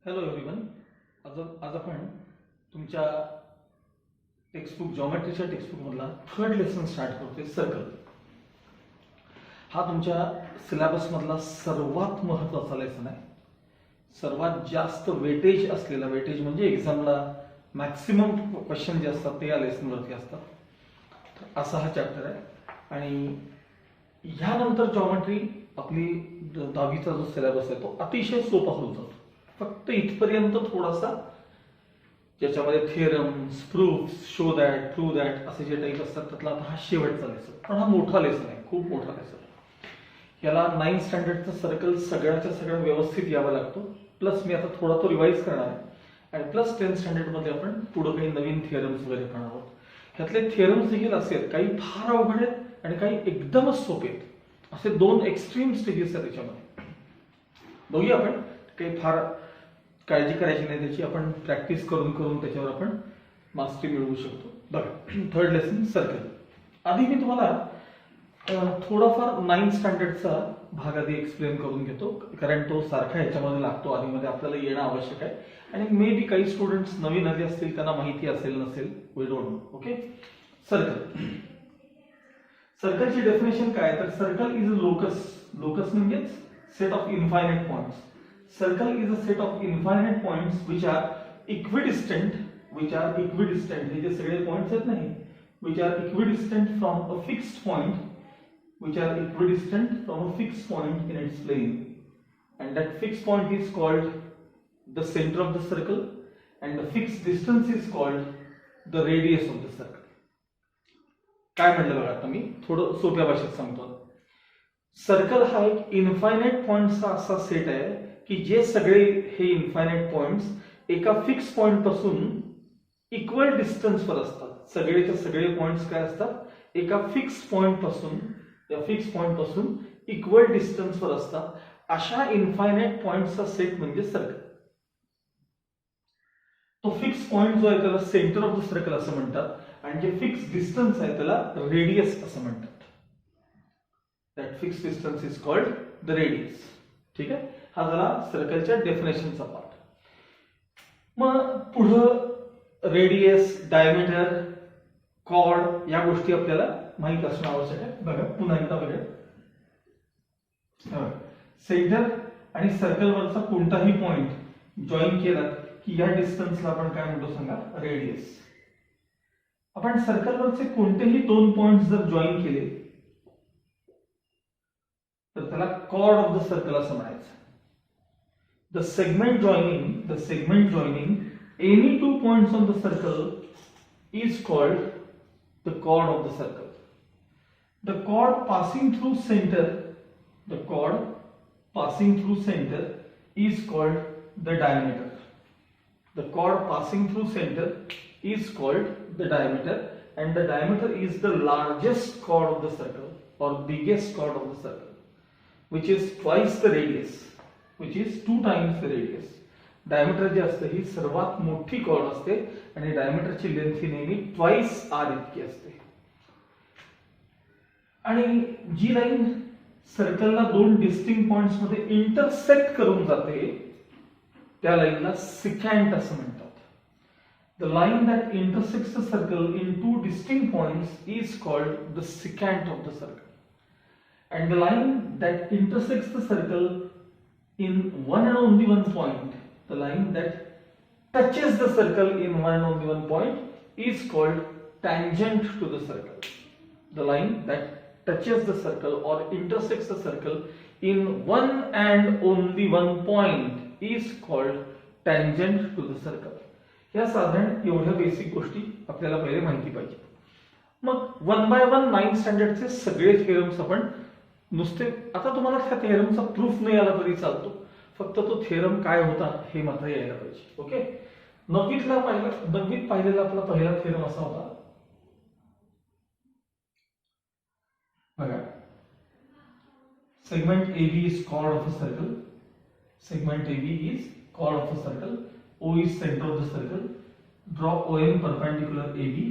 Hello everyone. आज आपण तुमच्या टेक्स्टबुक जॉमेट्रीच्या टेक्स्टबुकमधला थर्ड लेसन स्टार्ट करतोय. सर्कल हा तुमच्या सिलेबसमधला सर्वात महत्त्वाचा लेसन आहे. सर्वात जास्त वेटेज असलेला, वेटेज म्हणजे एक्झामला मॅक्सिमम क्वेश्चन जे असतात ते या लेसनवरती असतात. तर असा हा चॅप्टर आहे. आणि ह्यानंतर जॉमेट्री आपली 10वीचा जो सिलेबस आहे तो अतिशय सोपा होत जातो. फक्त इथपर्यंत थोडासा ज्याच्यामध्ये theorems, proofs, show that, prove that असे जे टाईप असतात त्यातला आता हा शेवटचा लेसन. पण हा मोठा लेसन आहे, खूप मोठा लेसन. याला 9th स्टँडर्डचा सर्कल सगळ्याच्या सगळ्या व्यवस्थित यावा लागतो. प्लस मी आता थोडा तो रिवाईज करणार आहे. आणि प्लस 10th स्टँडर्डमध्ये आपण पुढे काही नवीन थिअरम्स वगैरे करणार आहोत. ह्यातले थिअरम्स देखील असे काही फार अवघड आहेत आणि काही एकदमच सोपे आहेत. असे दोन एक्स्ट्रीम स्टेजेस आहेत त्याच्यामध्ये. बघूया आपण. काही फार काळजी करायची नाही त्याची. आपण प्रॅक्टिस करून करून त्याच्यावर आपण मास्टरी मिळवू शकतो. बघा, थर्ड लेसन सर्कल. आधी मी तुम्हाला थोडाफार 9th स्टँडर्डचा भाग आधी एक्सप्लेन करून घेतो, कारण तो सारखा ह्याच्यामध्ये लागतो. आधीमध्ये आपल्याला येणं आवश्यक आहे. आणि मे बी काही स्टुडंट्स नवीन आले असतील, त्यांना माहिती असेल नसेल, we don't know. Okay. Circle. सर्कलची डेफिनेशन काय? तर circle is a locus. Locus म्हणजेच set of infinite points. Circle is a set of infinite points which are equidistant. हे जे सगळे पॉइंट्स आहेत नाही, which are equidistant from a fixed point, in its plane, and that fixed point is called the center of the circle, and the fixed distance is called the radius of the circle. काय म्हटलं बघा, आता मी थोडं सोप्या भाषेत सांगतो. Circle हा एक इनफायनाइट पॉइंट्सचा असा सेट आहे की जे सगळे हे इन्फायनाइट पॉइंट्स एका फिक्स पॉइंट पासून इक्वल डिस्टन्सवर असतात. सगळेच्या सगळे पॉइंट्स काय असतात? एका फिक्स पॉइंट पासून इक्वल डिस्टन्सवर असतात. अशा इन्फायनाइट पॉइंट्सचा सेट म्हणजे सर्कल. तो फिक्स पॉइंट जो आहे त्याला सेंटर ऑफ द सर्कल असं म्हणतात, आणि जे फिक्स डिस्टन्स आहे त्याला रेडियस असं म्हणतात. That fix distance is called the radius. ठीक आहे. हा झाला सर्कलच्या डेफिनेशनचा पार्ट. मग पुढं रेडियस, डायमीटर, कॉर्ड या गोष्टी आपल्याला माहित असणं आवश्यक आहे. बघा पुन्हा एकदा बघा. सेंटर आणि सर्कलवरचा कोणताही पॉइंट जॉईन केला की या डिस्टन्सला आपण काय म्हणतो सांगा? रेडियस. आपण सर्कलवरचे कोणतेही दोन पॉइंट जर जॉईन केले तर त्याला कॉर्ड ऑफ द सर्कल असं म्हणायचं. The segment joining any two points on the circle is called the chord of the circle. The chord passing through center is called the diameter. The chord passing through center is called the diameter, and the diameter is the largest chord of the circle or biggest chord of the circle, which is twice the radius. which is 2 times the radius. Diameter जे असते ही सर्वात मोठी cord असते आणि डायमीटरची length ही नेहमी twice R इतकी असते. आणि जी लाईन सर्कलला दोन डिस्टिंक्ट पॉइंट्स मध्ये इंटरसेक्ट करून जाते त्या लाईनला सिकॅन्ट असं म्हणतात. The line that intersects the circle in two distinct points is called the secant of the circle. And the line that intersects the circle in one and only one point, the line that touches the circle in one and only one point is called tangent to the circle. The line that touches the circle or intersects the circle in one and only one point is called tangent to the circle. या साधारण एवढ्या basic गोष्टी आपल्याला पहिले माहिती पाहिजे. मग 1 by 1 9th स्टँडर्डचे सगळे थिअरम्स आपण नुसते, आता तुम्हाला त्या थिअरमचा प्रूफ नाही आला तरी चालतो, फक्त तो थिअरम काय होता हे मात्र यायला पाहिजे. ओके. 9वीत पाहिलेला आपला पहिला थिअरम असा होता बघा. Segment AB is chord of a circle. Segment AB is chord of a circle. O is center of the circle. Draw OM perpendicular AB.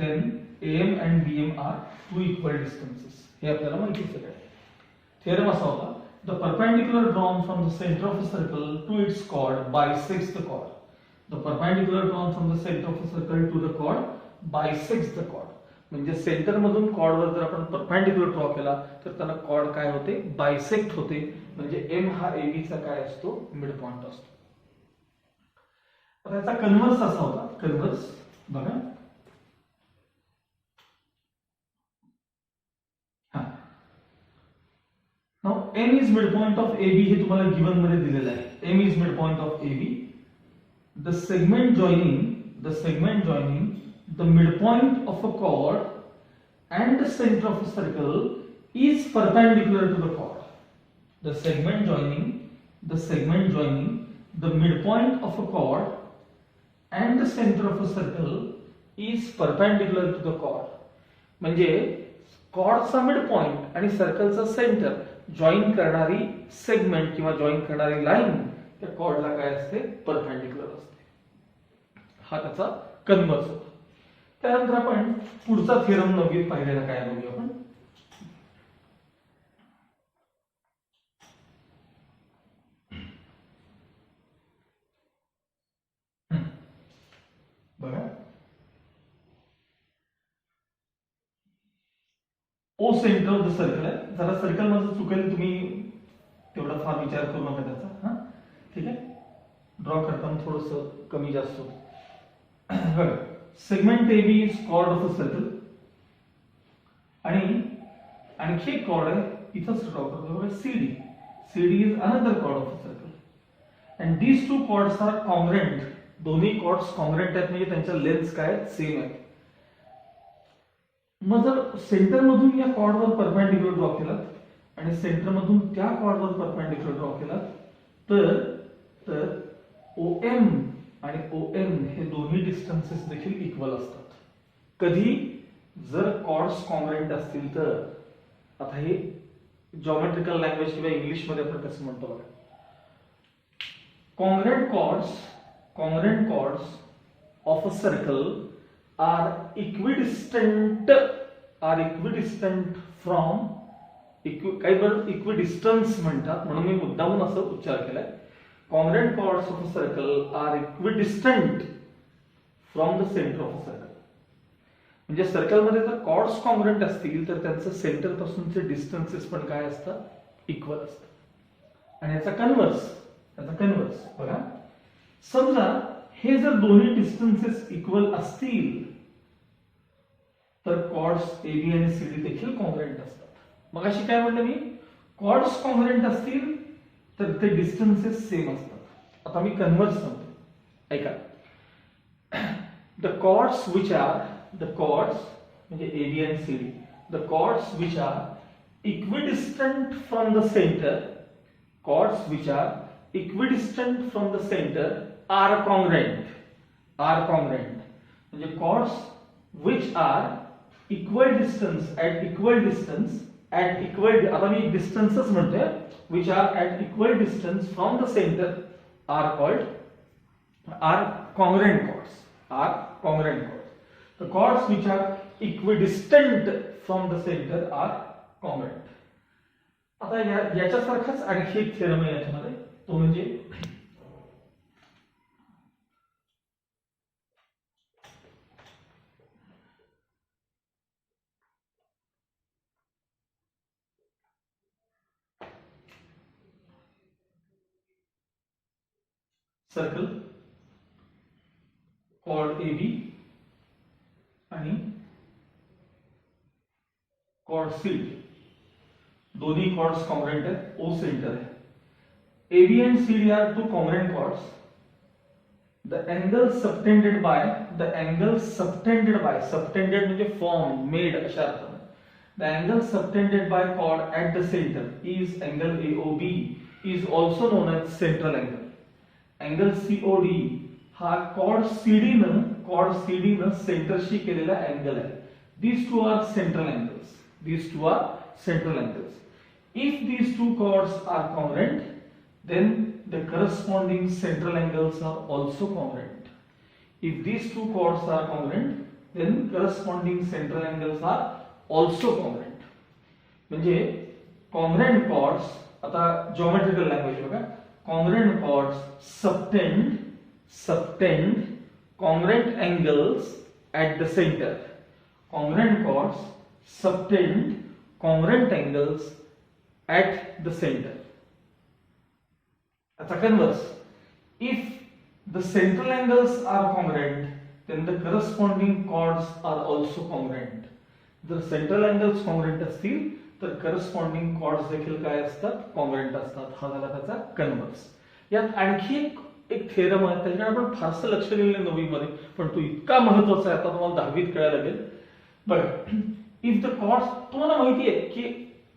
Then AM and BM are two equal distances. हे आपल्याला माहिती आहे. Theorem असा होता the perpendicular drawn from the center of a circle to its chord bisects the chord. The perpendicular drawn from the center of a circle to the chord bisects the chord. म्हणजे centre मधून chord वर जर आपण perpendicular draw केला तर त्याला chord काय होते, बायसेक्ट होते. म्हणजे m हा ab चा काय असतो, मिड पॉइंट असतो. आता याचा कन्वर्स असा होता, कन्वर्स बघा. Now m is midpoint of AB हे तुम्हाला गिवन मध्ये दिलेलं आहे. m is midpoint of AB. The segment joining the midpoint of a chord and the center of a circle is perpendicular to the chord. The segment joining the midpoint of a chord and the center of a circle is perpendicular to the chord. म्हणजे chordचा mid point आणि सर्कलचा centre join करणारी segment किंवा join करणारी line त्या कॉर्डला काय असते, perpendicular असते. हा त्याचा कन्वर्स होता. त्यानंतर आपण पुढचा थिअरम बघूया, पाहिलेला काय बघूया आपण. बघा, ओ सेंटर ऑफ द सर्कल आहे. जरा सर्कल मध्ये चुकेल, तुम्ही तेवढा फार विचार करू नका त्याचा. हा ठीक आहे, ड्रॉ करताना थोडस कमी जास्त होतं. बघा, segment A B is chord of a circle आणि आणखी एक कॉर्ड आहे इथंच ड्रॉ करतो बघा, C D is another chord of a circle and these two chords are congruent. दोन्ही कॉर्ड्स कॉन्ग्रेंट आहेत म्हणजे त्यांच्या लेंथ्स काय सेम आहेत. मग जर सेंटर मधून या कॉर्डवर परपेंडिक्युलर ड्रॉ केला आणि सेंटर मधून त्या कॉर्डवर परपेंडिक्युलर ड्रॉ केला तर OM आणि ON हे दोन्ही डिस्टन्सेस देखील इक्वल असतात. कधी जर कॉर्ड्स कॉन्ग्रेंट असतील तर. आता हे जॉमेट्रिकल लँग्वेज किंवा इंग्लिश मध्ये आपण कसं म्हणतो बघा, congruent chords of a circle are equidistant from काही वेळ इक्विडिस्टन्स म्हणतात म्हणून मी मुद्दामून असं उच्चार केलाय. congruent chords of a circle are equidistant from the center of a circle. म्हणजे सर्कल मध्ये जर कॉर्ड्स कॉन्ग्रुएंट असतील तर त्यांचं सेंटर पासूनचे डिस्टन्सेस पण काय असतात, इक्वल असतात. आणि याचा कन्वर्स बघा, समजा हे जर दोन्ही डिस्टन्सेस इक्वल असतील तर कॉर्ड्स AB आणि CD देखील कॉन्ग्रुएंट असतात. मग अशी काय म्हणलं मी, कॉर्ड्स कॉन्ग्रुएंट असतील तर ते डिस्टन्सेस सेम असतात. आता मी कन्वर्स सांगतो, ऐका. द कॉर्ड्स म्हणजे AB आणि CD, the chords which are equidistant from the centre, are congruent. म्हणजे chords which are at equal distance आता मी distances म्हणतोय, which are at equal distance from the center are congruent chords. The chords which are equidistant from the center are congruent. आता याच्यासारखाच आणखी एक theorem आहे याच्यामध्ये, तो म्हणजे सर्कल कॉर्ड AB आणि कॉर्ड CD, दोन्ही कॉर्ड्स कॉन्ग्रुएंट आहेत, O सेंटर आहे. AB and CD are two congruent chords. The angle subtended by subtended म्हणजे formed, made अशा अर्थाने. The angle subtended by chord at the center is angle AOB is also known as central angle. Angle COD हा chord CD न सेंटरशी केलेला angle आहे. These two are central angles. If these two chords are congruent, then the corresponding central angles are also congruent. If these two chords are congruent, then corresponding central angles are also congruent. म्हणजे congruent chords आता geometrical language बघा, congruent chords subtend congruent angles at the center. Congruent chords subtend congruent angles at the center. आता converse, if the central angles are congruent, then the corresponding chords are also congruent. जर central angles congruent असतील तर corresponding chords देखील काय असतात, congruent असतात. हा झाला त्याचा converse. यात आणखी एक थेरम आहे, त्याच्याकडे आपण फारसं लक्ष दिलं नाही 9वी मध्ये, पण तो इतका महत्वाचा आहे, आता तुम्हाला 10वीत कळायला लागेल. बघा, इफ द कॉर्ड्स, तुम्हाला माहिती आहे की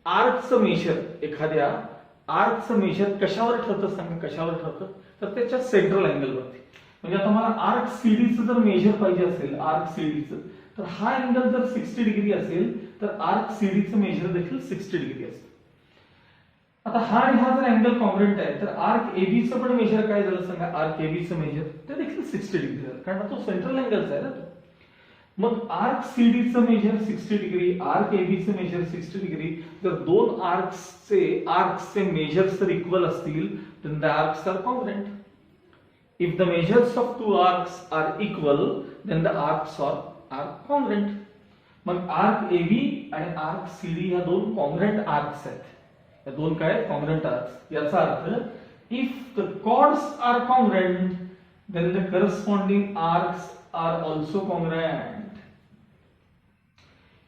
आर्कचं मेजर, एखाद्या आर्कचं मेजर कशावर ठरतं सांगा, कशावर ठरतं, तर त्याच्या सेंट्रल अँगलवरती. म्हणजे आता मला आर्क सीडीचं जर मेजर पाहिजे असेल, आर्क सीडीचं, तर हा अँगल जर 60 डिग्री असेल तर आर्क सीडीचं मेजर देखील 60 डिग्री असेल. आता हा आणि हा जर अँगल कॉंग्रुएंट आहे तर आर्क एबीचं पण मेजर काय झालं सांगा, आर्क एबीचं मेजर ते देखील 60 डिग्री झालं, कारण तो सेंट्रल अँगलचा आहे ना तो. मग आर्क सीडीचं मेजर 60 डिग्री, आर्क एबीचं मेजर 60 डिग्री. जर दोन आर्क्सचे मेजर्स जर इक्वल असतील then the arcs are congruent. If the measures of two arcs are equal then the arcs are congruent. मग आर्क एबी आणि आर्क सीडी या दोन कॉंग्रुएंट आर्क्स आहेत. या दोन काय कॉंग्रुएंट आर्क्स. याचा अर्थ if the chords are congruent then the corresponding arcs are also congruent.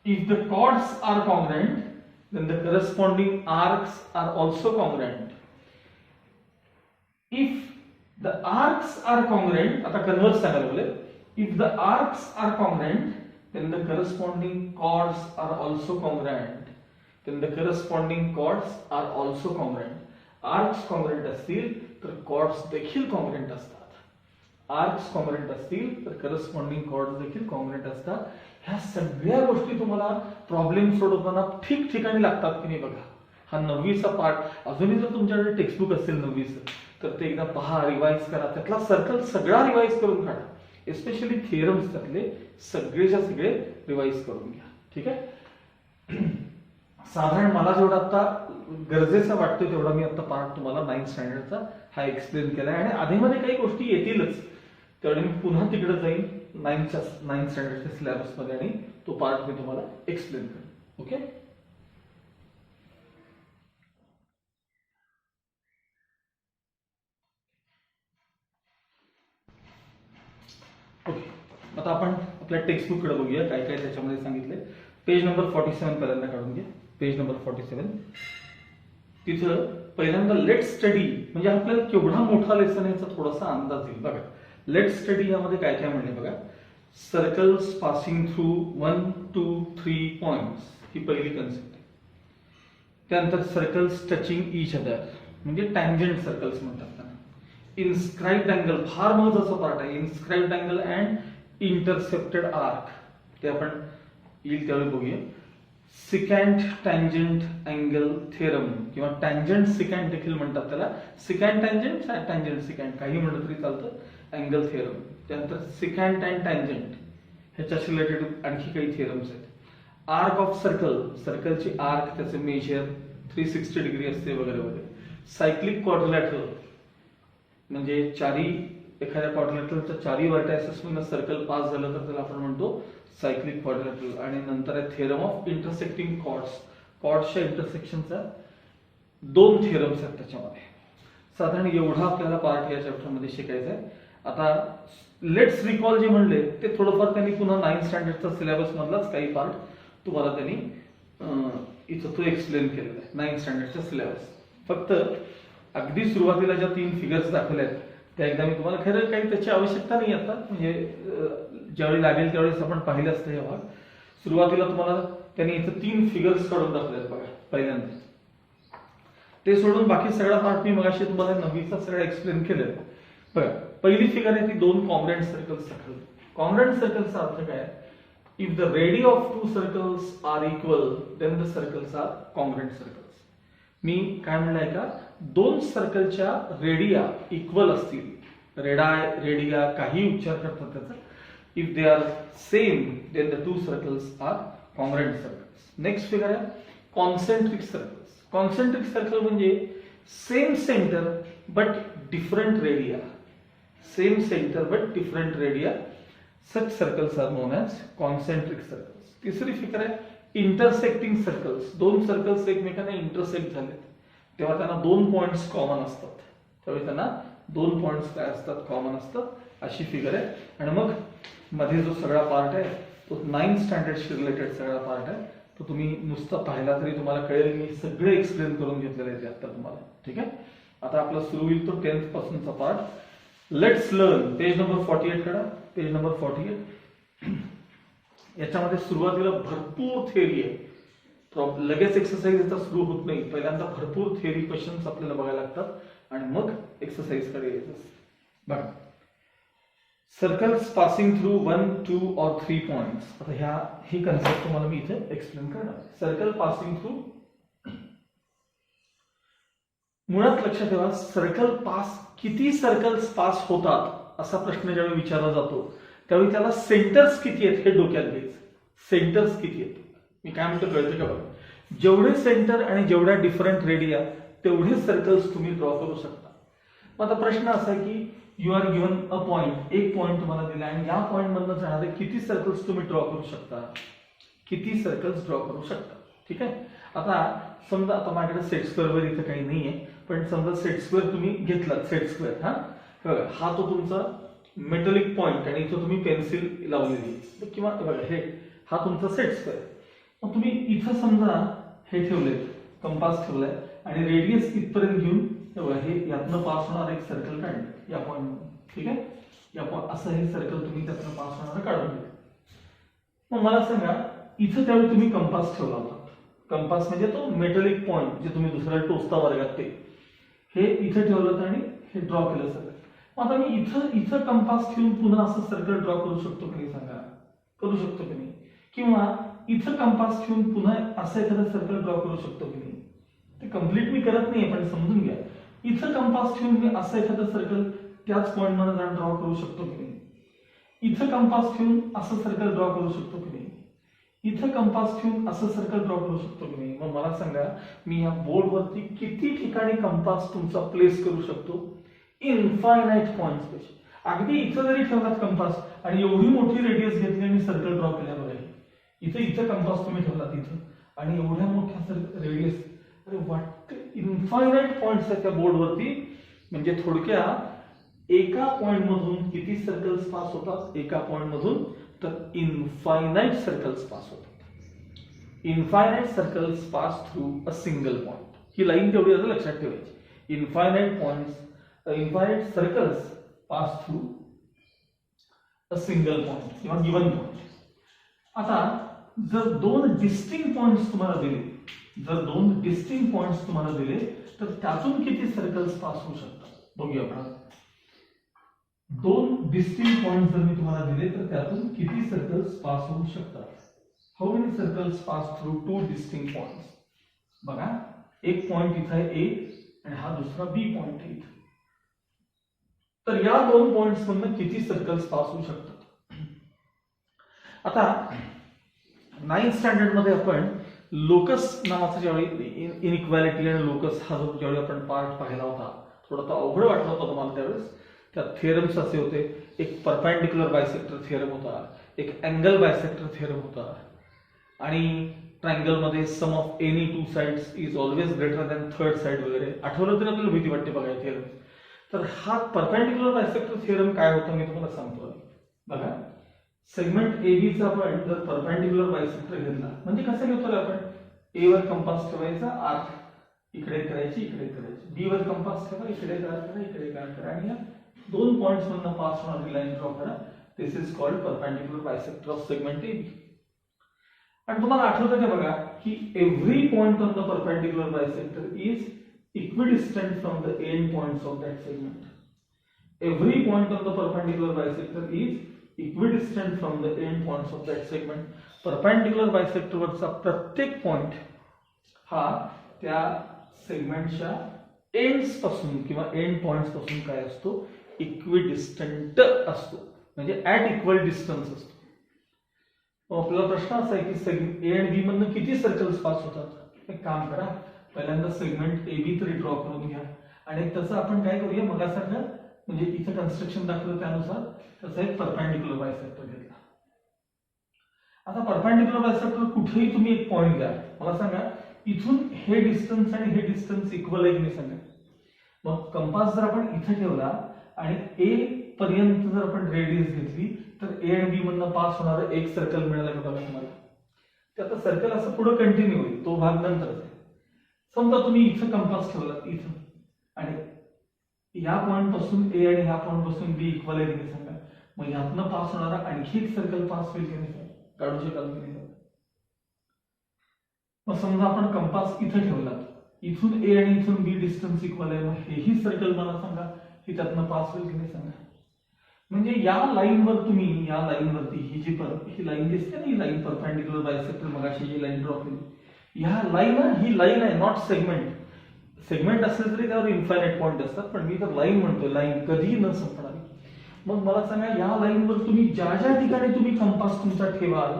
If the chords are congruent, then the corresponding arcs are also congruent. If the arcs are congruent, आता converse सांगायला बोले, if the arcs are congruent, then the corresponding chords are also congruent. Then the corresponding chords are also congruent. Arcs congruent असतील तर chords देखील congruent असतात. Arcs congruent असतील तर corresponding chords देखील कॉंग्रुएंट असतात. ह्या सगळ्या गोष्टी तुम्हाला प्रॉब्लेम सोडवताना ठिकठिकाणी लागतात की नाही बघा. हा 9वीचा पार्ट, अजूनही जर तुमच्याकडे टेक्स्टबुक असेल 9वीचं तर ते एकदा पहा, रिवाइज करा, त्यातला सर्कल सगळा रिवाइज करून काढा. एस्पेशली थिअरम्स त्यातले सगळेच्या सगळे रिवाइज करून घ्या. ठीक आहे. साधारण मला जेवढा आता गरजेचा वाटतोय तेवढा मी आता पार्ट तुम्हाला 9th स्टँडर्डचा हा एक्सप्लेन केलाय. आणि आधीमध्ये काही गोष्टी येतीलच, त्यावेळी मी पुन्हा तिकडे जाईन 9th स्टँडर्डच्या सिलेबस मध्ये आणि तो पार्ट मी तुम्हाला एक्सप्लेन करेन. ओके. ओके, आता आपण आपल्या टेक्स्टबुक कडे बघूया काय काय त्याच्यामध्ये सांगितले. पेज नंबर 47 पर्यंत काढून घ्या. Page number 47. तिथं पहिल्यांदा लेट स्टडी, म्हणजे आपल्याला केवढा मोठा लेसन याचा थोडासा अंदाज येईल. बघा, लेट स्टडी यामध्ये काय काय म्हणले बघा. सर्कल्स पासिंग थ्रू 1, 2, 3 पॉइंट्स ही पहिली कन्सेप्ट आहे. त्यानंतर सर्कल्स टचिंग ईच अदर, म्हणजे टँजंट सर्कल्स म्हणतात त्यांना. इन्स्क्राइब्ड अँगल फार महत्वाचा पार्ट आहे. Inscribed angle and intercepted arc, ते आपण येईल त्यावेळी बघूया. सिकॅन्ट टँजंट अँगल थेरम किंवा टँजंट सिकॅन्ट देखील म्हणतात त्याला. सिकॅन्ट टँजंट, टँजंट सिकॅन्ट काही म्हणलं तरी चालतं. अँगल थेरम, त्यानंतर सिकॅन्ट अँड टँजंट ह्याच्याशी रिलेटेड आणखी काही थेरम्स आहेत. आर्क ऑफ सर्कल, सर्कलची आर्क त्याचे मेजर 360 डिग्री असते वगैरे वगैरे. सायक्लिक क्वाड्रिलॅटरल, म्हणजे एखाद्या क्वाड्रिलॅटरलच्या चारी व्हर्टायसेस मधून सर्कल पास झालं तर त्याला आपण म्हणतो सायक्लिक क्वाड्रिलॅटरल. आणि नंतर आहे थेरम ऑफ इंटरसेक्टिंग कॉर्ड्स. कॉर्ड्सच्या इंटरसेक्शनचा 2 थेरम्स आहेत त्याच्यामध्ये. साधारण एवढा आपल्याला पार्ट या चॅप्टर मध्ये शिकायचा आहे. आता लेट्स रिकॉल जे म्हणले ते थोडंफार त्यांनी पुन्हा 9th स्टँडर्डचा सिलेबस मधलाच काही पार्ट तुम्हाला त्यांनी इथं तो एक्सप्लेन केलेला आहे 9th स्टँडर्डचा सिलेबस. फक्त अगदी सुरुवातीला ज्या 3 फिगर्स दाखवल्या आहेत त्या एकदा मी तुम्हाला, खरं काही त्याची आवश्यकता नाही आता, म्हणजे ज्यावेळी लागेल त्यावेळेस आपण पाहिलं असतं हे भाग. सुरुवातीला तुम्हाला त्यांनी इथं 3 फिगर्स काढून दाखवल्यात बघा पहिल्यांदा. ते सोडून बाकी सगळा पार्ट मी मगाशी तुम्हाला 9वीचा सगळं एक्सप्लेन केलं. बघा, पहिली फिगर आहे ती 2 कॉंग्रुएंट सर्कल्स दाखवली. कॉंग्रुएंट सर्कलचा अर्थ काय, if the radii of 2 circles are equal then the circles are congruent circles. मी काय म्हणलंय का, 2 सर्कलच्या रेडिया इक्वल असतील, रेडिया काही उच्चार करतात त्याचा. If they are same then the 2 circles are congruent circles. Next figure आहे कॉन्सेंट्रिक सर्कल्स. कॉन्सेंट्रिक सर्कल म्हणजे same centre but different radii. Same centre but different radii. Such circles are known as concentric circles. तिसरी figure आहे intersecting circles. दोन circles एकमेकांना intersect झालेत तेव्हा त्यांना दोन पॉइंट्स कॉमन असतात. त्यावेळी त्यांना दोन पॉइंट्स काय असतात, कॉमन असतात. अशी फिगर आहे. आणि मग मध्ये जो सगळा पार्ट आहे तो 9th स्टँडर्डशी रिलेटेड सगळा पार्ट आहे. तो तुम्ही नुसता पाहिला तरी तुम्हाला कळेल. मी सगळे एक्सप्लेन करून घेतलेले आहे आता तुम्हाला. ठीक आहे. आता आपला सुरू होईल तो 10th पासूनचा part. Let's learn. Page number 48 कडा. Page number 48. याच्यामध्ये सुरुवातीला भरपूर थिअरी आहे. लगेच एक्सरसाइज याचा सुरू होत नाही. पहिल्यांदा भरपूर थिअरी क्वेश्चन्स आपल्याला बघायला लागतात आणि मग एक्सरसाइज कडे यायचं. बघा, सर्कल्स पासिंग थ्रू 1, 2 और 3 पॉइंट्स. आता ही कन्सेप्ट तुम्हाला मी इथे एक्सप्लेन करणार. सर्कल पासिंग थ्रू, मुळात लक्षात ठेवा, सर्कल पास, किती सर्कल्स पास होतात असा प्रश्न ज्यावेळी विचारला जातो त्यावेळी त्याला सेंटर्स किती आहेत हे डोक्यात घ्यायचं. सेंटर्स किती आहेत मी काय म्हणतो कळतं का बघा. जेवढे सेंटर आणि जेवढ्या डिफरंट रेडिया तेवढे सर्कल्स तुम्ही ड्रॉ करू शकता. मग आता प्रश्न असा आहे की you are given a point, एक पॉइंट तुम्हाला दिला आणि या पॉइंट मधनं जाणारे किती सर्कल्स तुम्ही ड्रॉ करू शकता, किती सर्कल्स ड्रॉ करू शकता. ठीक आहे. आता समजा आता माझ्याकडे सेट स्क्वेअर वर इथं काही नाहीये, पण समजा सेट स्क्वेअर तुम्ही घेतला, सेट स्क्वेअर हा तो तुमचा मेटलिक पॉइंट आणि इथं तुम्ही पेन्सिल लावलेली किंवा बघा हे हा तुमचा सेट स्क्वेअर. मग तुम्ही इथं समजा हे ठेवले, कंपास ठेवलाय आणि रेडियस इथपर्यंत घेऊन हे यातनं पास होणार एक सर्कल काढलं या पॉइंट मध्ये. ठीक आहे. या असं हे सर्कल तुम्ही त्यातनं पास होणार काढून घ्या. मग मला सांगा इथं त्यावेळी तुम्ही कंपास ठेवला होता. कंपास म्हणजे तो मेटलिक पॉइंट जे तुम्ही दुसऱ्या टोचता वर्गात ते हे इथं ठेवलं होतं आणि हे ड्रॉ केलं सर्कल. मग आता मी इथं कंपास ठेवून पुन्हा असं सर्कल ड्रॉ करू शकतो की नाही सांगा. करू शकतो की नाही. किंवा इथं कंपास ठेवून पुन्हा असं एखादं सर्कल ड्रॉ करू शकतो की नाही. ते कम्प्लीट मी करत नाहीये पण समजून घ्या. इथं कंपास ठेवून मी असं एखादं सर्कल त्याच पॉइंट मध्ये जाऊन ड्रॉ करू शकतो की नाही. इथं कंपास ठेवून असं सर्कल ड्रॉ करू शकतो की नाही. इथं कंपास ठेवून असं सर्कल ड्रॉ करू शकतो की नाही. मग मला सांगा मी या बोर्ड वरती किती ठिकाणी कंपास तुमचा प्लेस करू शकतो. इनफायनाइट पॉइंट्स पेक्षा. अगदी इथं जरी ठेवलात कंपास आणि एवढी मोठी रेडियस घेतली आणि सर्कल ड्रॉ केल्या बघा. इथं कंपास तुम्ही ठेवलात इथं आणि एवढ्या मोठ्या रेडियस, अरे वाट इनफायनाइट पॉइंट्स आहेत त्या बोर्ड वरती. म्हणजे थोडक्यात एका पॉइंट मधून किती सर्कल्स पास होतात, एका पॉइंट मधून तर इनफायनाइट सर्कल्स पास होतात. Infinite circles pass through a single point. He line तेवढी आता लक्षात ठेवायची. Infinite points, infinite circles pass through a single point किंवा गिवन पॉइंट. आता जर दोन डिस्टिंक्ट पॉइंट्स तुम्हाला दिले, जर दोन डिस्टिंक्ट पॉइंट्स तुम्हाला दिले तर त्यातून किती सर्कल्स पास होऊ शकतात बघूया आपण. दोन डिस्टिंक्ट पॉइंट्स जर मी तुम्हाला दिले तर त्यातून किती सर्कल्स पास होऊ शकतात. How many circles pass through two distinct points. बघा एक पॉइंट इथं आहे ए आणि हा दुसरा बी पॉइंट आहे इथं. तर या दोन पॉइंट्स मधून किती सर्कल्स पास होऊ शकतात. आता 9th स्टँडर्ड मध्ये आपण लोकस नावाचा ज्यावेळी इनइक्वॅलिटी आणि लोकस हा जो ज्यावेळी आपण पार्ट पाहिला होता, थोडा अवघड वाटला होता तुम्हाला त्यावेळेस. त्यात थिअरम्स असे होते, एक परपेंडिक्युलर बायसेक्टर थिअरम होता, एक अँगल बायसेक्टर थिअरम होता आणि ट्रायंगल मध्ये sum of any two sides is always greater than third side वगैरे. आठवलं तरी आपल्याला भीती वाटते बघा थिअरम. तर हा परपेंडिक्युलर बायसेक्टर थिअरम काय होता मी तुम्हाला सांगतो. बघा सेगमेंट AB चा आपण जर परपेंडिक्युलर बायसेक्टर घेतला म्हणजे कसं घेतो आपण, A वर कंपास ठेवायचा, आर्क इकडे करायची, इकडे करायची. B वर कंपास ठेवा, इकडे करा, इकडे करा आणि या दोन पॉइंट्स मधून पास होणारी लाईन ड्रॉ करा. This is called perpendicular bisector of segment AB. आणि तुम्हाला आठवतं का बघा की every point on the perpendicular bisector is equidistant from the end points of that segment. Every point on the perpendicular bisector is equidistant from the end points of that segment. Perpendicular bisector वरचा प्रत्येक point हा त्या सेगमेंटच्या ends पासून किंवा end points पासून काय असतो, equidistant असतो, म्हणजे ऍट इक्वल डिस्टन्स असतो. आपल्याला प्रश्न असा आहे की ए आणि बी मधनं किती सर्कल्स पास होतात. एक काम करा, पहिल्यांदा सेगमेंट AB तरी ड्रॉ करून घ्या आणि तसं आपण काय करूया मगासारखं म्हणजे इथं कन्स्ट्रक्शन दाखवलं त्यानुसार तसं एक परपेंडिक्युलर बायसेक्टर घेतला. आता परपेंडिक्युलर बायसेक्टर कुठेही तुम्ही एक पॉइंट घ्या, मला सांगा इथून हे डिस्टन्स आणि हे डिस्टन्स इक्वल आहे की नाही सांगा. मग कंपास जर आपण इथे ठेवला आणि A पर्यंत जर आपण रेडियस घेतली तर A आणि B मधनं पास होणारं एक सर्कल मिळालं का बघा तुम्हाला. ते आता सर्कल असं पुढे कंटिन्यू होईल, तो भाग नंतरच आहे. समजा तुम्ही इथं कंपास ठेवला इथं आणि या पॉइंट पासून A आणि ह्या पॉइंट पासून B इक्वल आहे की नाही सांगा. मग ह्यातनं पास होणारा आणखी एक सर्कल पास होईल की नाही काढू शकाल की नाही. मग समजा आपण कंपास इथं ठेवला, इथून A आणि इथून B डिस्टन्स इक्वल आहे, मग हेही सर्कल मला सांगा ही त्यातनं पास होईल की नाही सांगा. म्हणजे या लाईनवर तुम्ही या लाईनवरती ही लाईन दिसते ना, ही लाईन परपेंडिक्युलर बायसेक्टर मगाशी जी लाईन ड्रॉ केली, ह्या लाईन ही लाईन आहे नॉट सेगमेंट. सेगमेंट असले तरी त्यावर इन्फायनाइट पॉइंट असतात, पण मी तर लाईन म्हणतोय, लाईन कधीही न संपणारी. मग मला सांगा या लाईनवर तुम्ही ज्या ज्या ठिकाणी तुम्ही कंपास तुमचा ठेवाल,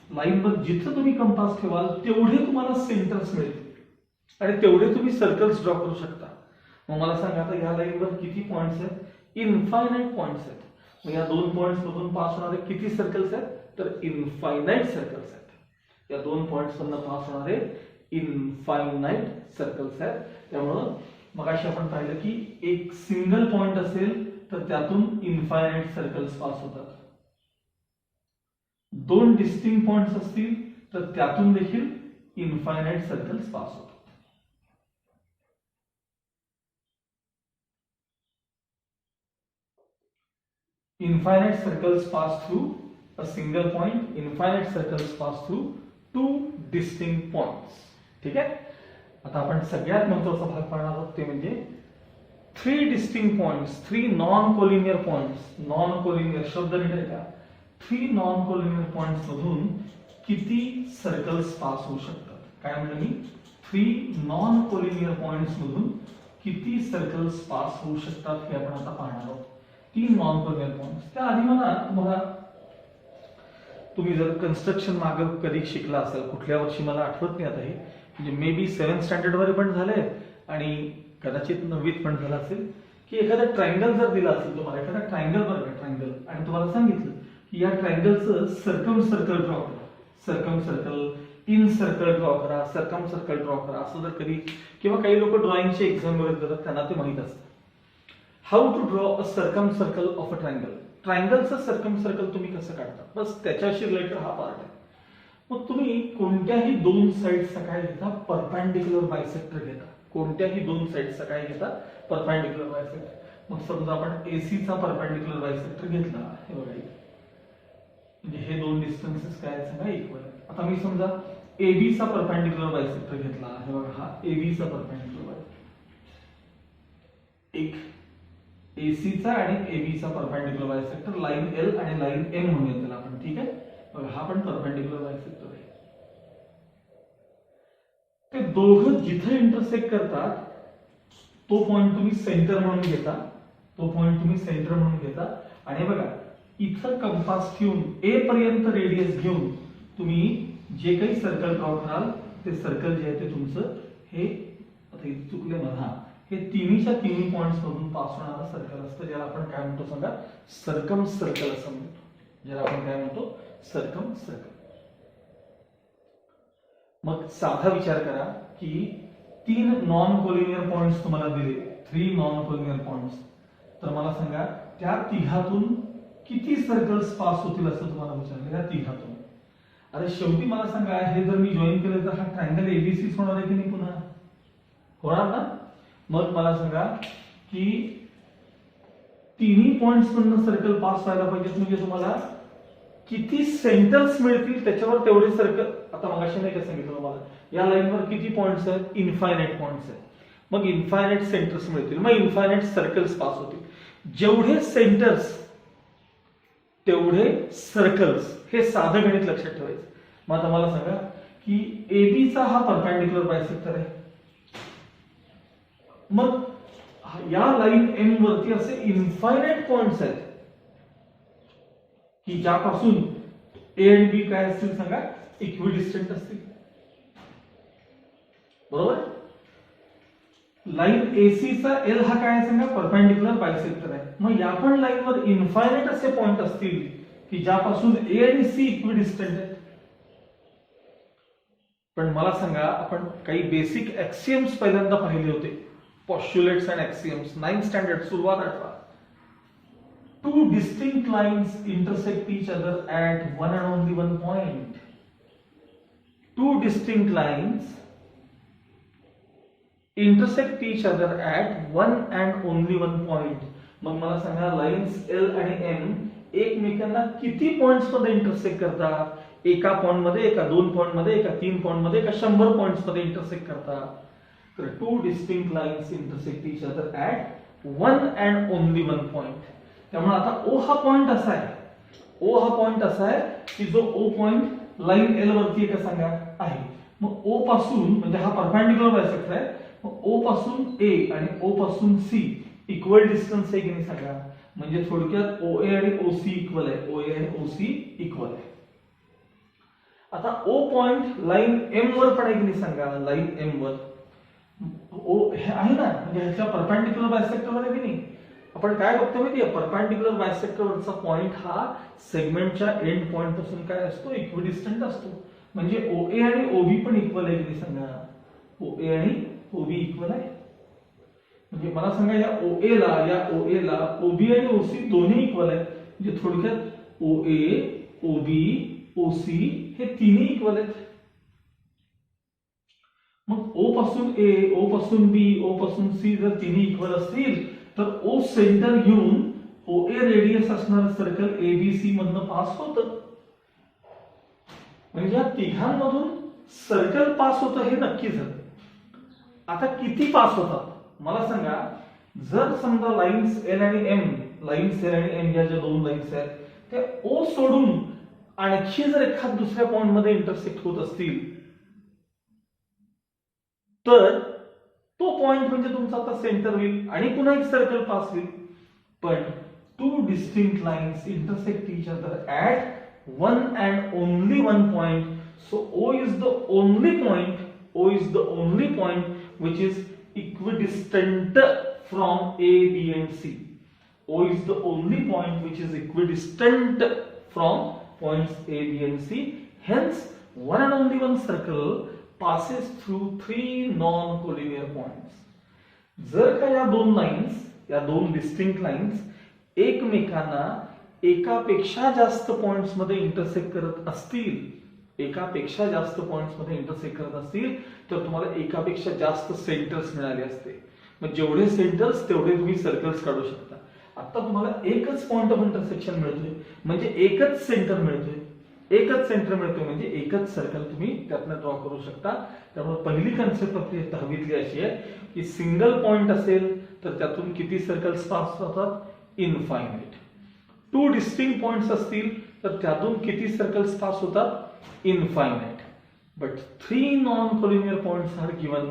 लाईनवर जिथं तुम्ही कंपास ठेवाल तेवढे तुम्हाला सेंटर्स मिळतील आणि तेवढे तुम्ही सर्कल्स ड्रॉ करू शकता. मग मला सांगा आता या लाईनवर किती पॉइंट्स आहेत, इन्फायनाइट पॉइंट्स आहेत. मग या दोन पॉइंट्स मधून पास होणारे किती सर्कल्स आहेत, तर इन्फायनाइट सर्कल्स आहेत. या दोन पॉइंट्स मधून पास होणारे इन्फायनाइट सर्कल्स आहेत. त्यामुळं मगाशी आपण पाहिलं की एक सिंगल पॉइंट असेल तर त्यातून इन्फायनाइट सर्कल्स पास होतात. दोन डिस्टिंक्ट पॉइंट्स असतील तर त्यातून देखील इन्फायनाइट सर्कल्स पास होतात. Infinite circles pass through a single point. Infinite circles pass through two distinct points. ठीक आहे. आता आपण सगळ्यात महत्त्वाचा भाग पाहणार आहोत ते म्हणजे three distinct points, three non collinear points. Non collinear शब्द नीट आहे का. थ्री नॉन कोलिनियर पॉइंट्स मधून किती सर्कल्स पास होऊ शकतात. काय म्हणलं मी, थ्री नॉन कोलिनियर पॉइंट्स मधून किती सर्कल्स पास होऊ शकतात हे आपण आता पाहणार आहोत. तीन नॉन कोलिनियर पॉइंट्स. त्या आधी मला तुम्ही जर कन्स्ट्रक्शन मागे कधी शिकला असेल कुठल्या वर्षी मला आठवत नाही आता हे, म्हणजे मे बी 7th स्टँडर्ड वर पण झालंय आणि कदाचित 9वीत पण झालं असेल की एखादा ट्रायंगल जर दिला असेल तुम्हाला, एखादा ट्रायंगल बघा ट्रायंगल, आणि तुम्हाला सांगितलं की या ट्रायंगलचं सर्कम सर्कल ड्रॉ करा, circum circle, in circle draw करा, सर्कम सर्कल ड्रॉ करा, असं जर कधी किंवा काही लोक ड्रॉइंगचे एक्झाम वगैरे देतात त्यांना ते माहित असतं. How to draw a circumcircle of a triangle. ट्रायंगलचं सर्कम सर्कल तुम्ही कसं काढता, बस त्याच्याशी रिलेटेड हा पार्ट आहे. मग तुम्ही कोणत्याही दोन साइड्सचा काय घेता, परपेंडिक्युलर बायसेक्टर घेता. कोणत्याही दोन साइड्सचा काय घेता, परपेंडिक्युलर बायसेक्टर. मग समजा आपण AC चा परपेंडिक्युलर बायसेक्टर घेतला, हे बघा म्हणजे हे दोन डिस्टन्सेस काय आहेत सांगा, इक्वल आहेत. आता मी समजा AB चा परपेंडिक्युलर बायसेक्टर घेतला, हे बघा हा AB चा परपेंडिक्युलर बायसेक्टर, एक AC चा आणि AB चा परपेंडिक्युलर बायसेक्टर, लाईन L आणि लाईन M म्हणूया त्याला आपण. ठीक आहे, बघा हा पण परपेंडिक्युलर बायसेक्टर आहे. ते दोघं जिथे इंटरसेक्ट करतात तो पॉइंट तुम्ही सेंटर म्हणून घेता, तो पॉइंट तुम्ही सेंटर म्हणून घेता आणि बघा इथं कंपास ठेवून A पर्यंत रेडियस घेऊन तुम्ही जे काही सर्कल ड्रॉ कराल ते सर्कल जे आहे ते तुमचं हे, आता इथे चुकले मला, हे तिन्हीच्या तिन्ही पॉइंट्स मधून पास होणारा सर्कल असतं, ज्याला आपण काय म्हणतो सांगा, सर्कम सर्कल असं म्हणतो. ज्याला आपण काय म्हणतो, सर्कम सर्कल. मग साधा विचार करा की तीन नॉन कोलिनियर पॉइंट्स तुम्हाला दिले, थ्री नॉन कोलिनियर पॉइंट्स, तर मला सांगा त्या तिघातून किती सर्कल्स पास होतील असं तुम्हाला विचारलं. या तिघातून, अरे शेवटी मला सांगा हे जर मी जॉईन केलं तर हा ट्रायंगल ABC होणार आहे की नाही, पुन्हा होणार ना. मग मला सांगा की तिन्ही पॉइंट्स मधून सर्कल पास व्हायला पाहिजेत, म्हणजे तुम्हाला किती सेंटर्स मिळतील त्याच्यावर तेवढे सर्कल. आता मगाशी नाही का सांगितलं तुम्हाला, या लाईनवर किती पॉइंट्स आहेत, इन्फायनाइट पॉइंट्स आहेत. मग इन्फायनाइट सेंटर्स मिळतील, मग इन्फायनाइट सर्कल्स पास होतील. जेवढे सेंटर्स तेवढे सर्कल्स, हे साधं गणित लक्षात ठेवायचं. मग आता मला सांगा की AB चा हा परपेंडिक्युलर बायसेक्टर आहे, मग या लाईन M वरती असे इन्फायनाइट पॉइंट्स आहेत की ज्यापासून A आणि B काय असतील सांगा, इक्विडिस्टंट असतील, बरोबर. लाईन एसी चा एल हा काय आहे सांगा, परपेंडिक्युलर बायसेक्टर आहे. मग या पण लाईनवर इन्फायनाइट असे पॉइंट असतील की ज्यापासून ए आणि सी इक्विडिस्टंट आहेत. पण मला सांगा, आपण काही बेसिक ऍक्सियम्स पहिल्यांदा पाहिले होते, पॉस्ट्युलेट्स अँड ऍक्सियम्स, 9th स्टँडर्ड सुरुवात आठवा. Two distinct lines intersect each other at one and only one point. Two distinct lines intersect each other at one and only one point. मग मला सांगा, लाइन्स एल आणि एम एकमेकांना किती पॉइंट्स मध्ये intersect करतात? एका पॉइंट मध्ये, एका 2 पॉइंट मध्ये, एका 3 पॉइंट मध्ये, एका 100 पॉइंट्स मध्ये इंटरसेक्ट करतात. तर to distinct lines intersect each other at one and only one point. त्यामुळे आता ओ हा पॉइंट असा आहे, ओ हा पॉइंट असा आहे की जो ओ पॉइंट लाईन एल वरती का सांगा आहे. मग ओ पासून, म्हणजे हा परपेंडिक्युलर बायसेक्टर आहे, मग ओ पासून ए आणि ओ पासून सी इक्वल डिस्टन्स आहे की नाही सांगा. म्हणजे थोडक्यात ओ ए आणि ओ सी इक्वल आहे, ओ ए आणि ओ सी इक्वल आहे. आता ओ पॉइंट लाईन एम वर पण आहे की नाही सांगा, लाईन एम वर ओ हे आहे ना, म्हणजे ह्याच्या परपेंडिक्युलर बायसेक्टर वर आहे की नाही. आपण काय बघतो माहिती आहे, परपेंडिक्युलर बायसेक्टर वरचा पॉइंट हा सेगमेंटच्या एंड पॉइंट पासून काय असतो, इक्विडिस्टंट असतो. म्हणजे ओ ए आणि ओबी पण इक्वल आहे की नाही सांगा, ओ ए आणि ओबी इक्वल आहे. म्हणजे मला सांगा, या ओ ए ला ओबी आणि ओसी दोन्ही इक्वल आहे. म्हणजे थोडक्यात ओ ए, ओबी, ओसी हे तिन्ही इक्वल आहेत. मग ओ पासून ए, ओ पासून बी, ओ पासून सी जर तिन्ही इक्वल असतील तर ओ सेंटर घेऊन ओ ए रेडियस असणारं सर्कल एबीसी मधनं पास होतं. म्हणजे या तिघांमधून सर्कल पास होतं हे नक्की झालं. आता किती पास होतात मला सांगा. जर समजा लाइन्स एल आणि एम, लाइन्स एल आणि एम या ज्या दोन लाइन्स आहेत त्या ओ सोडून आणखी जर एखाद दुसऱ्या पॉइंट मध्ये इंटरसेक्ट होत असतील तर तो पॉइंट म्हणजे तुमचा आता सेंटर होईल आणि पुन्हा एक सर्कल पास होईल. पण two distinct lines intersect each other at one and only one point. So O is the only point, O is the only point which is equidistant from A, B and C. O is the only point which is equidistant from points A, B and C. Hence, one and only one circle passes through three non-collinear points. जर का या दोन lines, या दोन distinct lines एकमेकांना एकापेक्षा जास्त points मध्ये इंटरसेक्ट करत असतील, एकापेक्षा जास्त पॉइंट्स मध्ये इंटरसेक्ट करत असतील तर तुम्हाला एकापेक्षा जास्त सेंटर्स मिळाले असते. मग जेवढे सेंटर्स तेवढे तुम्ही सर्कल्स काढू शकता. आता तुम्हाला एकच पॉइंट ऑफ इंटरसेक्शन मिळतोय, म्हणजे एकच सेंटर मिळतोय, एकच सेंटर मिळतोय म्हणजे एकच सर्कल तुम्ही त्यातनं ड्रॉ करू शकता. त्यामुळे पहिली कन्सेप्ट आपली दहावीतली अशी आहे की सिंगल पॉइंट असेल तर त्यातून किती सर्कल्स पास होतात, इनफायनाइट. टू डिस्टिंक्ट पॉइंट्स असतील तर त्यातून किती सर्कल्स पास होतात, infinite. But three non-collinear points are given,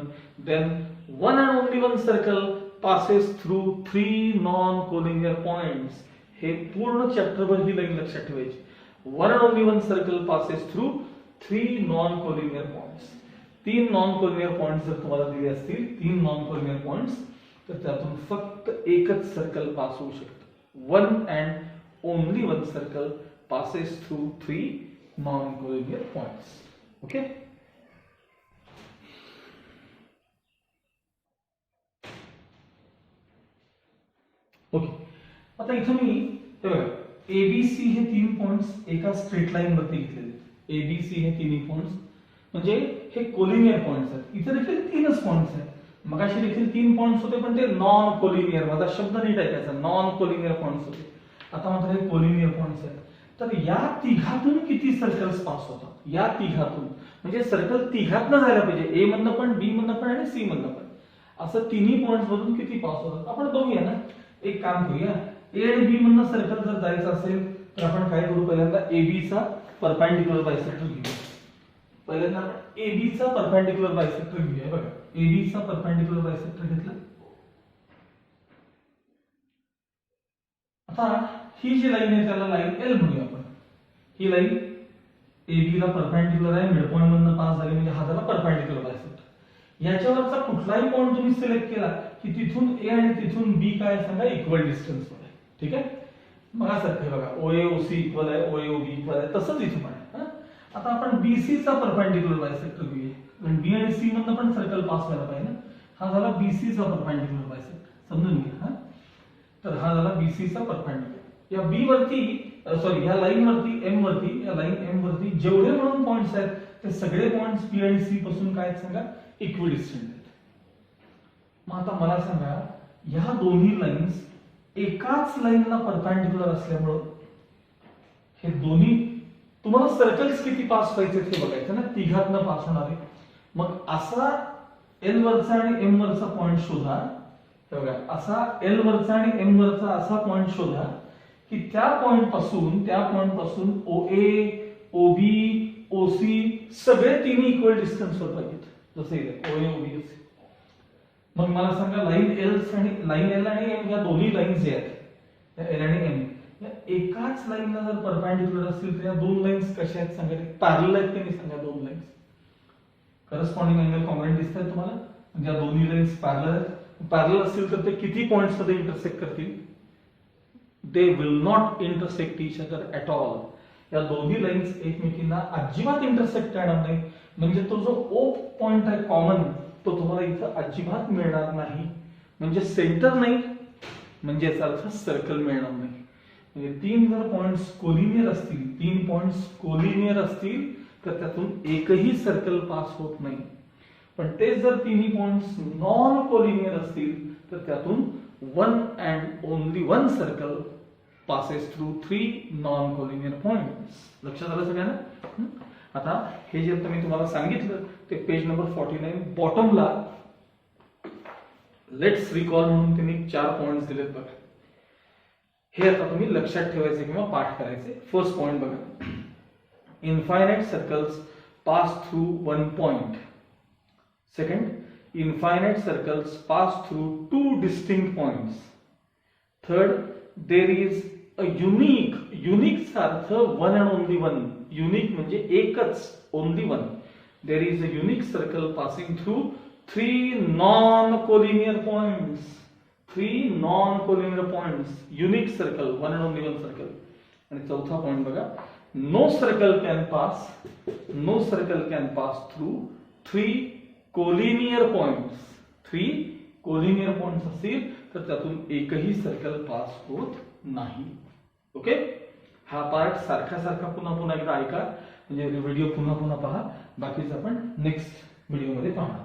then one and only one circle passes through three non-collinear points. हे पूर्ण चॅप्टर वर ही लाईन लक्षात ठेवायची. One and only one circle passes through three non-collinear points. तीन non-collinear points जर तुम्हाला दिले असतील, तीन non-collinear points, तर त्यातून फक्त एकच सर्कल पास होऊ शकतं. One and only one circle passes through three non-collinear points. Okay? Okay. आता इथं मी हे बघा, एबीसी हे तीन पॉइंट्स एका स्ट्रेट लाईन वरती घेतलेले. एबीसी हे तिन्ही पॉइंट्स म्हणजे हे कोलिनियर पॉइंट्स आहेत. इथे देखील तीनच पॉइंट्स आहेत. मगाशी देखील तीन पॉइंट्स होते पण ते नॉन कोलिनियर, माझा शब्द नीट ऐकायचा, नॉन कोलिनियर पॉइंट्स होते. आता मात्र हे कोलिनियर पॉइंट्स आहेत. तर या तिघातून किती सर्कल्स पास होतात, या तिघातून म्हणजे सर्कल तिघातनं जायला पाहिजे, ए मधनं पण, बी मधनं पण आणि सी मधनं पण. असं तिन्ही पॉइंट्स मधून किती पास होतात आपण बघूया ना. एक काम करूया, ए आणि बी मधनं सर्कल जर जायचं असेल तर आपण काय करू, पहिल्यांदा एबी चा परपेंडिक्युलर बायसेक्टर घेऊया. पहिल्यांदा आपण एबी चा परपेंडिक्युलर बायसेक्टर घेऊया. बघा, एबी चा परपेंडिक्युलर बायसेक्टर घेतला. आता ही जी लाईन आहे त्याला लाईन एल म्हणूया आपण. ही लाईन एबी ला परपेंडिक्युलर आहे, मिड पॉइंट मधनं पास झाली म्हणजे हा झाला परपेंडिक्युलर बायसेक्टर. याच्यावरचा कुठलाही पॉईंट तुम्ही सिलेक्ट केला की तिथून ए आणि तिथून बी काय सांगा इक्वल डिस्टन्स वर आहे. ठीक आहे, मग असं हे बघा ओए ओसी इक्वल आहे, ओए ओबी इक्वल आहे, तसंच इथे पण आहे. आता आपण बीसी चा परपेंडिक्युलर बायसेक्टर घेऊया, कारण बी आणि सी मधनं पण सर्कल पास व्हायला पाहिजे. हा झाला बीसी चा परपेंडिक्युलर बायसेक्टर, समजून घ्या. तर हा झाला बीसी चा परपेंडिक्युलर. या बी वरती सॉरी या लाईन वरती एम वरती, या लाईन एम वरती जेवढे म्हणून पॉइंट्स आहेत ते सगळे पॉइंट्स बी आणि सी पासून काय सांगा इक्विडिस्टंट आहेत. मग आता मला सांगा ह्या दोन्ही लाईन्स एकाच लाईनला परपेंडिक्युलर असल्यामुळं हे दोन्ही तुम्हाला सर्कल्स किती पास व्हायचे हे बघायचं ना, तिघातनं पास होणारे. मग असा एल वरचा आणि एम वरचा पॉइंट शोधा. हे बघा असा एल वरचा आणि एम वरचा असा पॉइंट शोधा की त्या पॉइंट पासून ओ ए, ओ बी, ओ सी सगळे तिन्ही इक्वल डिस्टन्स वर पाहिजेत, जसे इथे ओ ए, ओ बी, ओ सी. मग मला सांगा लाईन एल आणि एम या दोन्ही लाईन्स जे आहेत एल आणि एम या एकाच लाईनला जर परपेंडिक्युलर असतील तर या दोन लाईन्स कशा आहेत सांगा, पॅरलल आहेत की नाही सांगा. दोन लाईन्स करस्पॉन्डिंग अँगल कॉन्ग्रुएंट दिसतात तुम्हाला, म्हणजे या दोन्ही लाईन्स पॅरलल आहेत. पॅरलल असतील तर ते किती पॉइंट्स मध्ये इंटरसेक्ट करतील? They will not intersect each other at all. या दोन्ही लाईन्स एकमेकींना अजिबात इंटरसेक्ट करणार नाही. म्हणजे तो जो ओ पॉइंट आहे कॉमन तो तुम्हाला इथं अजिबात मिळणार नाही. म्हणजे सेंटर नाही, म्हणजे याचा अर्थ सर्कल मिळणार नाही. म्हणजे तीन जर पॉइंट्स कोलिनियर असतील तर त्यातून एकही सर्कल पास होत नाही. पण ते जर तिन्ही पॉइंट्स नॉन कोलिनियर असतील तर त्यातून one and only one circle passes through three non-collinear points. लक्षात आलं सगळ्यांना? आता हे जे मी तुम्हाला सांगितलं ते पेज नंबर 49 बॉटमला लेट्स रिकॉल म्हणून त्यांनी 4 पॉइंट्स दिलेत बघा. हे आता तुम्ही लक्षात ठेवायचे किंवा पाठ करायचे. फर्स्ट पॉइंट बघा, infinite circles pass through one point. Second, infinite circles pass through two distinct points. Third, there is a unique चा earth one and only one. Unique म्हणजे एकच, only one. there is a unique circle passing through three non-collinear points. Unique circle, one and only one circle. आणि चौथा point बघा, no circle can pass through three collinear points. असतील तर त्यातून एकही circle pass होत नाही. ओके, हा पार्ट सारखा पुन्हा एकदा ऐका, म्हणजे व्हिडिओ पुन्हा पहा. बाकीचं आपण नेक्स्ट व्हिडिओमध्ये पाहणार.